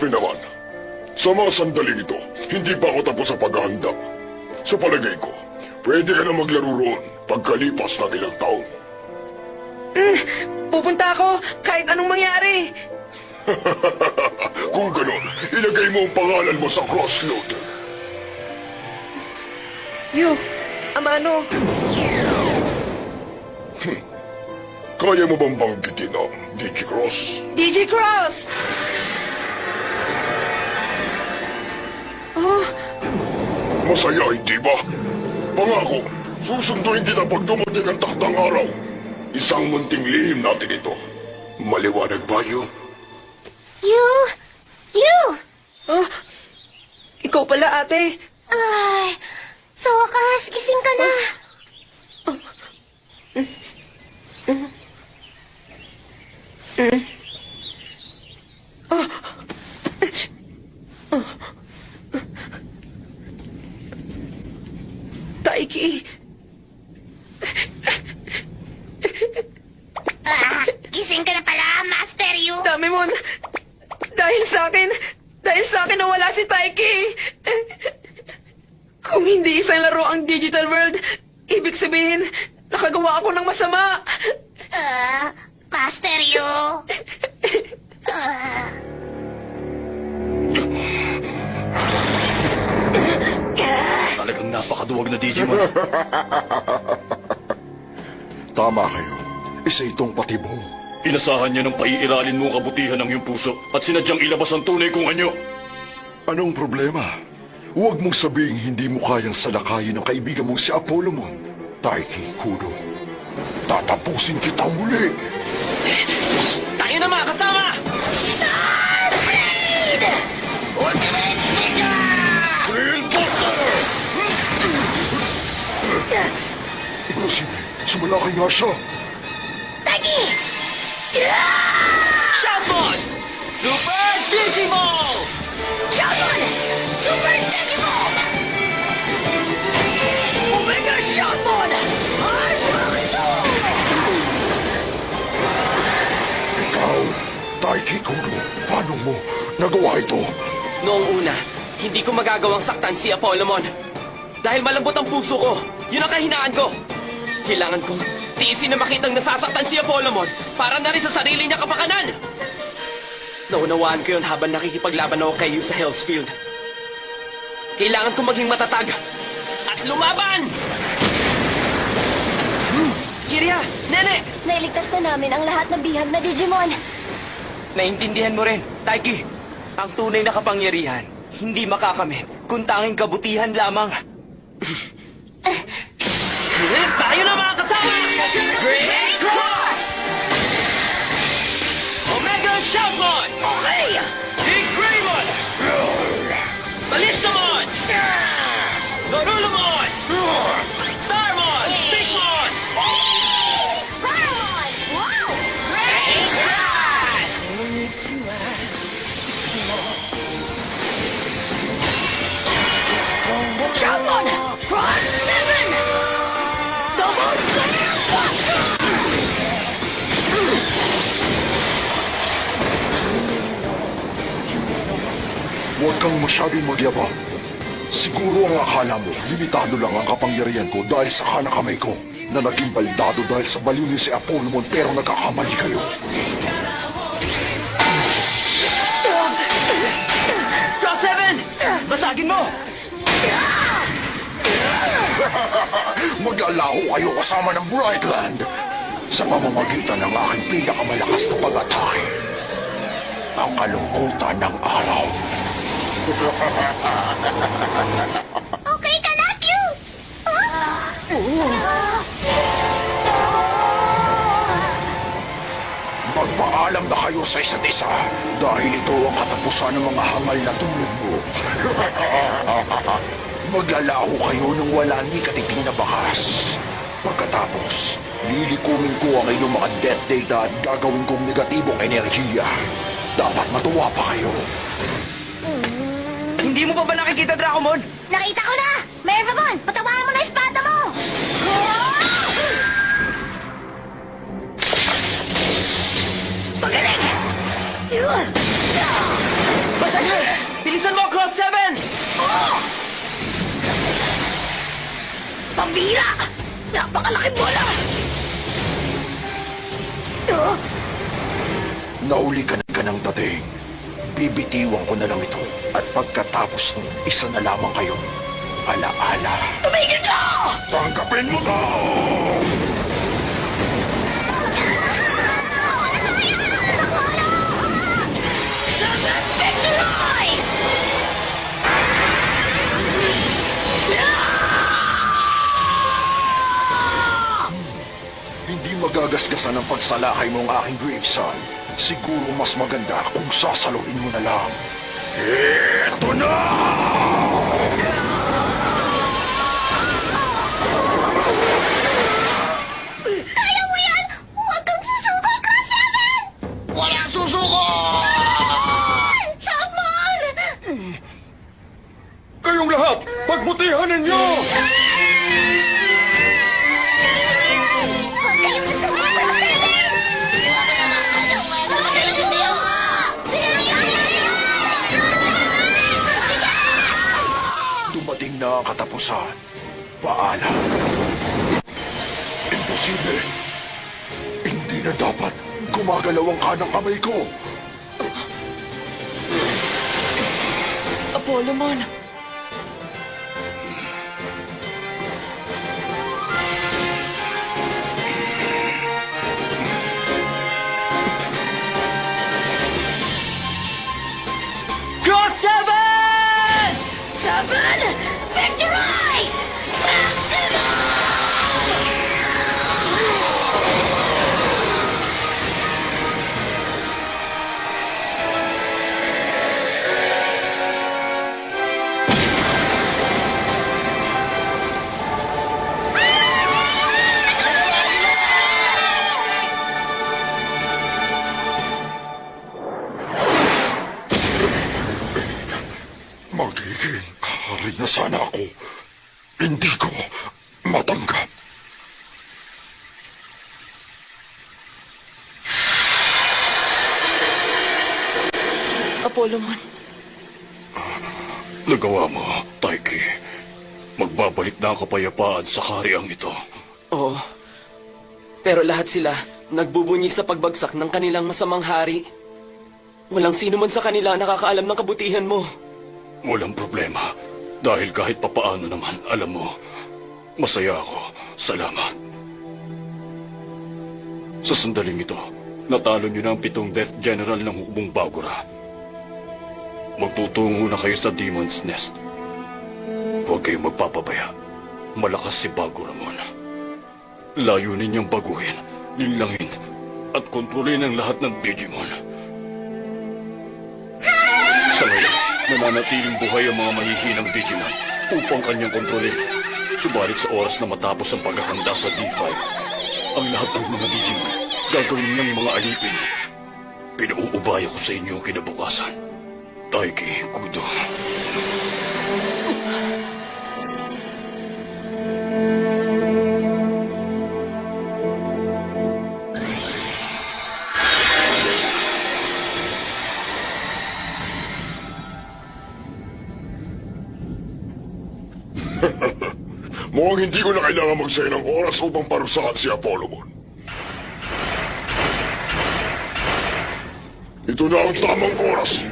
Kausapin naman. Sa mga sandaling ito, hindi pa ako tapos sa paghahanda. Sa palagay ko, pwede ka na maglaro roon pagkalipas ng ilang taon. Pupunta ako kahit anong mangyari. Kung ganon, ilagay mo ang pangalan mo sa crossloader. Amano, Kaya mo bang banggitin ang Digicross? Digicross! Oh, Masaya, hindi ba? Pangako, susunduin kita pag dumating ang takdang araw. Isang munting lihim natin ito. Maliwanag ba yun? oh, ikaw pala, ate. Ay, sa wakas, gising ka na. Taiki, Gising ka na pala, Master Yu. dami mo. Dahil sa akin nawala si Taiki. Kung hindi isang laro ang digital world, ibig sabihin, nakagawa ako ng masama. Master Yu. Talagang napakaduwag na Digimon. Tama kayo. Isa itong patibong. Inasahan niya ng paiiralin mo ang kabutihan ng iyong puso at sinadyang ilabas ang tunay kong anyo. Anong problema? Huwag mong sabihin hindi mo kayang salakayin ang kaibigan mong si Apollomon. Taiki Kudo, tatapusin kita muli. Tayo na mga kasama! Starblade! Ultimate Speaker! Drill Buster! Imposible, sumalakay nga siya. Tagi! Shoutmon! Super Digimon! Shoutmon! Super Digimon! Omega Shoutmon! Hyperxo! Ikaw, Taiki Kudo, paano mo nagawa ito? Noong una, hindi ko magagawang saktan si Apollomon. Dahil malambot ang puso ko, yun ang kahinaan ko. Kailangan kong tiisin na makitang nasasaktan si Apollomon para na rin sa sarili niya kapakanan. Naunawaan ko yun habang nakikipaglaban ako kay Yu sa Hellsfield. Kailangan kong maging matatag at lumaban! Kiria! Nene! Nailigtas na namin ang lahat ng bihag na Digimon. Naintindihan mo rin, Taiki. Ang tunay na kapangyarihan, hindi makakamit kung tanging kabutihan lamang. Tayo na mga kasama! Great Cross! Omega Shoutmon! Okay! Si Greymon! Ballistamon! Dorulumon! Starmon! Bigmons! Sparmon! Wow! Great Crush! Shoutmon! Cross 7! Double Slam Buster! Huwag kang masyadong magyabang. Siguro ang akala mo, limitado lang ang kapangyarihan ko dahil sa kanakamay ko na naging baldado dahil sa baliw ni si Apollomon pero nagkakamali kayo. Cross 7! Basagin mo! Maglalaho kayo kasama ng Brightland sa pamamagitan ng aking pinakamalakas na pag-atake. Ang kalungkutan ng araw. Okay ka na, Q! Magpaalam na kayo sa isa't isa dahil ito ang katapusan ng mga hangal na tulad mo. Maglalaho kayo nang wala ni katiting na bakas. Pagkatapos, lilikumin ko ang inyong mga death data at gagawin kong negatibong enerhiya. Dapat matuwa pa kayo. Hindi mo pa ba nakikita, Dracomon? Nakita ko na! Mervamon, patawahan mo na yung espada mo! Magaling! Basta Pambira! Napakalaking bola! Nauli ka ng dating. Bibitiwan ko na lang ito. At pagkatapos nun, isa na lamang kayo. Alaala. Tumigil ka! Tangkapin mo to! Seven Victorize! Hindi magagasgasan ang pagsalakay mo ang aking graveson. Siguro mas maganda kung sasaluhin mo na lang. Ito na! Kaya mo yan! Huwag kang susuko, Cross 7! Walang susuko! Chapman! Kayong lahat, pagbutihan ninyo! Huwag kayong susuko, Cross 7! Huwag kayong susuko! Dumating na ang katapusan. Paalam. Imposible. Hindi na dapat gumagalaw ang kanang kamay ko. Apollomon! Cross 7! Seven Victorize! Maximum! Magiging hari na sana ako. Hindi ko matanggap. Apollomon, Nagawa mo, Taiki. Magbabalik na ang kapayapaan sa kahariang ito. oo. Pero lahat sila nagbubunyi sa pagbagsak ng kanilang masamang hari. Walang sino man sa kanila ang nakakaalam ng kabutihan mo. Walang problema. Dahil kahit papaano naman, alam mo, masaya ako. Salamat. Sa sandaling ito, natalo niyo na ang 7 Death General ng hukbong Bagura. Magtutungo na kayo sa Demon's Nest. Huwag kayong magpapabaya. Malakas si Baguramon. Layunin niyang baguhin, linlangin, at kontrolin ang lahat ng Digimon. Sa ngayon, nananatiling buhay ang mga mahihinang Digimon upang kanyang kontrolin. Subalit sa oras na matapos ang paghahanda sa D5, ang lahat ng mga Digimon gagawin niyang mga alipin. Pinauubaya ko sa inyo ang kinabukasan. Taiki, Kudo. Mukhang hindi ko na kailangan magsaya ng oras upang parusahan si Apollomon. Ito na ang tamang oras